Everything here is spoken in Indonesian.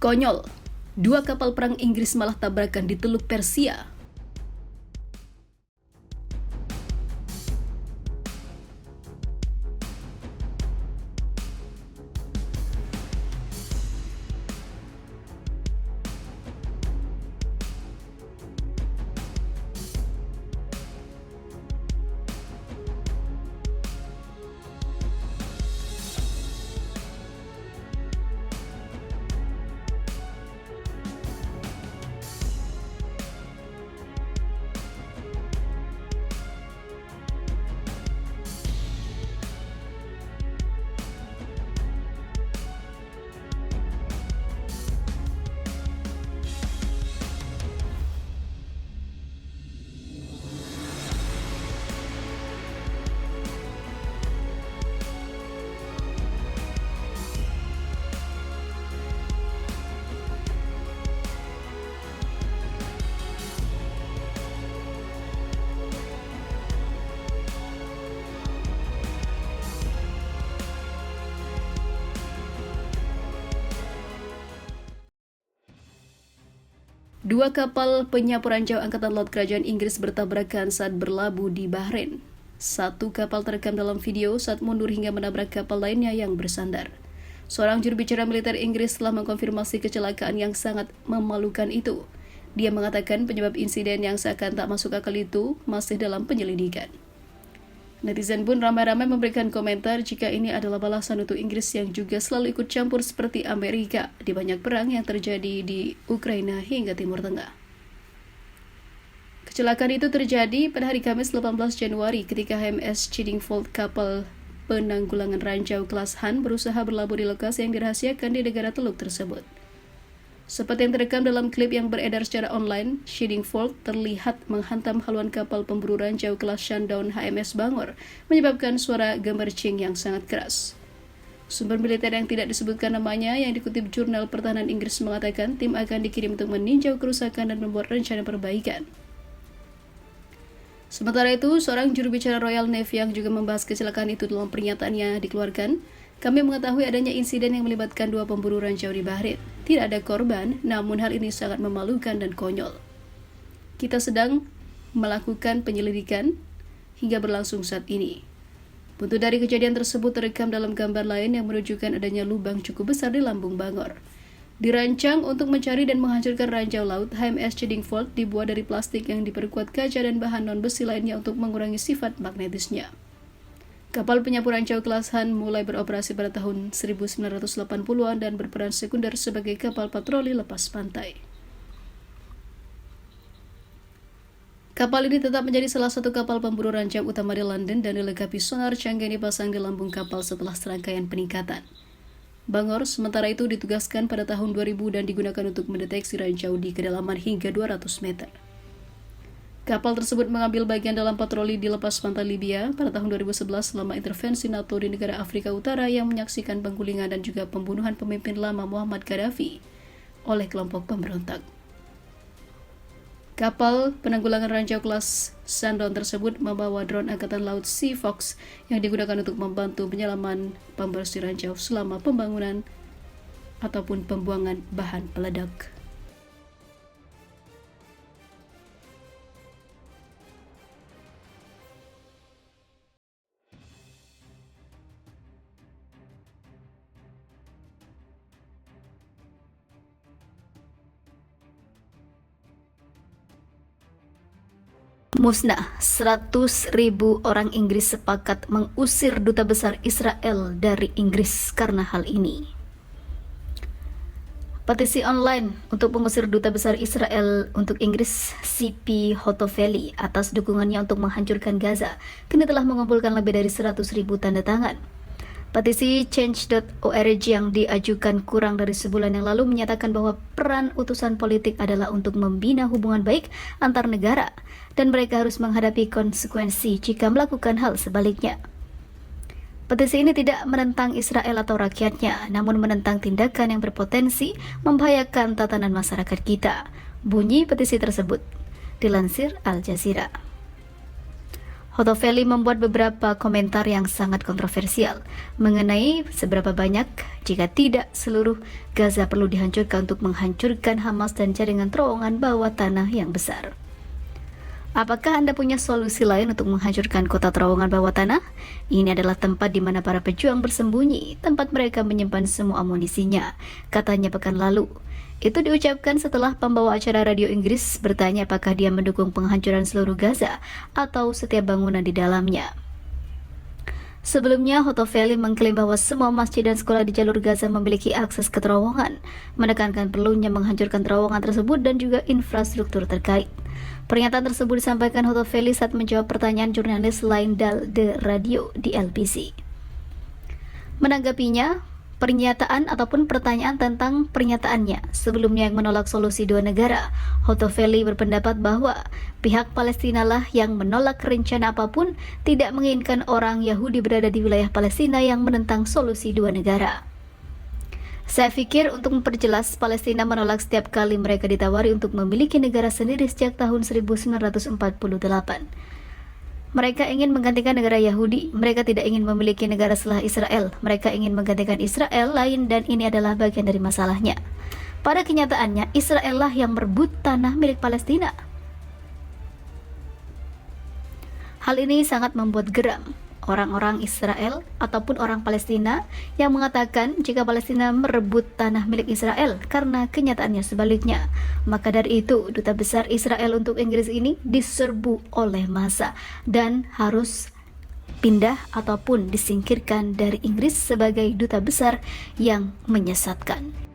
Konyol, dua kapal perang Inggris malah tabrakan di Teluk Persia. Dua kapal penyapu ranjau Angkatan Laut Kerajaan Inggris bertabrakan saat berlabuh di Bahrain. Satu kapal terekam dalam video saat mundur hingga menabrak kapal lainnya yang bersandar. Seorang juru bicara militer Inggris telah mengkonfirmasi kecelakaan yang sangat memalukan itu. Dia mengatakan penyebab insiden yang seakan tak masuk akal itu masih dalam penyelidikan. Netizen pun ramai-ramai memberikan komentar jika ini adalah balasan untuk Inggris yang juga selalu ikut campur seperti Amerika di banyak perang yang terjadi di Ukraina hingga Timur Tengah. Kecelakaan itu terjadi pada hari Kamis 18 Januari ketika HMS Chiddingfold, kapal penanggulangan ranjau kelas Han, berusaha berlabuh di lokasi yang dirahasiakan di negara Teluk tersebut. Seperti yang terekam dalam klip yang beredar secara online, Chiddingfold terlihat menghantam haluan kapal pemburu ranjau kelas Shandong HMS Bangor, menyebabkan suara gemercing yang sangat keras. Sumber militer yang tidak disebutkan namanya yang dikutip Jurnal Pertahanan Inggris mengatakan tim akan dikirim untuk meninjau kerusakan dan membuat rencana perbaikan. Sementara itu, seorang juru bicara Royal Navy yang juga membahas kecelakaan itu dalam pernyataannya dikeluarkan, "Kami mengetahui adanya insiden yang melibatkan dua pemburu ranjau di Bahrain. Tidak ada korban, namun hal ini sangat memalukan dan konyol. Kita sedang melakukan penyelidikan hingga berlangsung saat ini." Buntut dari kejadian tersebut terekam dalam gambar lain yang menunjukkan adanya lubang cukup besar di lambung Bangor. Dirancang untuk mencari dan menghancurkan ranjau laut, HMS Chiddingfold dibuat dari plastik yang diperkuat kaca dan bahan non-besi lainnya untuk mengurangi sifat magnetisnya. Kapal penyapu ranjau kelas Han mulai beroperasi pada tahun 1980-an dan berperan sekunder sebagai kapal patroli lepas pantai. Kapal ini tetap menjadi salah satu kapal pemburu ranjau utama di London dan dilengkapi sonar canggih yang dipasang di lambung kapal setelah serangkaian peningkatan. Bangor sementara itu ditugaskan pada tahun 2000 dan digunakan untuk mendeteksi ranjau di kedalaman hingga 200 meter. Kapal tersebut mengambil bagian dalam patroli di lepas pantai Libya pada tahun 2011 selama intervensi NATO di negara Afrika Utara yang menyaksikan penggulingan dan juga pembunuhan pemimpin lama Muammar Gaddafi oleh kelompok pemberontak. Kapal penanggulangan ranjau kelas Shandong tersebut membawa drone Angkatan Laut Sea Fox yang digunakan untuk membantu penyelaman pembersih ranjau selama pembangunan ataupun pembuangan bahan peledak. Musnah, 100.000 orang Inggris sepakat mengusir duta besar Israel dari Inggris karena hal ini. Petisi online untuk mengusir duta besar Israel untuk Inggris, CP Hotofeli, atas dukungannya untuk menghancurkan Gaza, kini telah mengumpulkan lebih dari 100.000 tanda tangan. Petisi Change.org yang diajukan kurang dari sebulan yang lalu menyatakan bahwa peran utusan politik adalah untuk membina hubungan baik antar negara dan mereka harus menghadapi konsekuensi jika melakukan hal sebaliknya. Petisi ini tidak menentang Israel atau rakyatnya, namun menentang tindakan yang berpotensi membahayakan tatanan masyarakat kita, bunyi petisi tersebut, dilansir Al Jazeera. Hotovely membuat beberapa komentar yang sangat kontroversial mengenai seberapa banyak, jika tidak seluruh, Gaza perlu dihancurkan untuk menghancurkan Hamas dan jaringan terowongan bawah tanah yang besar. Apakah Anda punya solusi lain untuk menghancurkan kota terowongan bawah tanah? Ini adalah tempat di mana para pejuang bersembunyi, tempat mereka menyimpan semua amunisinya, katanya pekan lalu. Itu diucapkan setelah pembawa acara radio Inggris bertanya apakah dia mendukung penghancuran seluruh Gaza atau setiap bangunan di dalamnya. Sebelumnya, Hotovely mengklaim bahwa semua masjid dan sekolah di jalur Gaza memiliki akses ke terowongan, menekankan perlunya menghancurkan terowongan tersebut dan juga infrastruktur terkait. Pernyataan tersebut disampaikan Hotovely saat menjawab pertanyaan jurnalis lain The Radio di LBC. Menanggapinya, pernyataan ataupun pertanyaan tentang pernyataannya sebelumnya yang menolak solusi dua negara, Hotovely berpendapat bahwa pihak Palestina lah yang menolak rencana apapun, tidak menginginkan orang Yahudi berada di wilayah Palestina yang menentang solusi dua negara. Saya pikir untuk memperjelas, Palestina menolak setiap kali mereka ditawari untuk memiliki negara sendiri sejak tahun 1948. Mereka ingin menggantikan negara Yahudi, mereka tidak ingin memiliki negara setelah Israel, mereka ingin menggantikan Israel lain dan ini adalah bagian dari masalahnya. Pada kenyataannya, Israel lah yang merebut tanah milik Palestina. Hal ini sangat membuat geram orang-orang Israel ataupun orang Palestina yang mengatakan jika Palestina merebut tanah milik Israel karena kenyataannya sebaliknya. Maka dari itu, Duta Besar Israel untuk Inggris ini diserbu oleh massa dan harus pindah ataupun disingkirkan dari Inggris sebagai duta besar yang menyesatkan.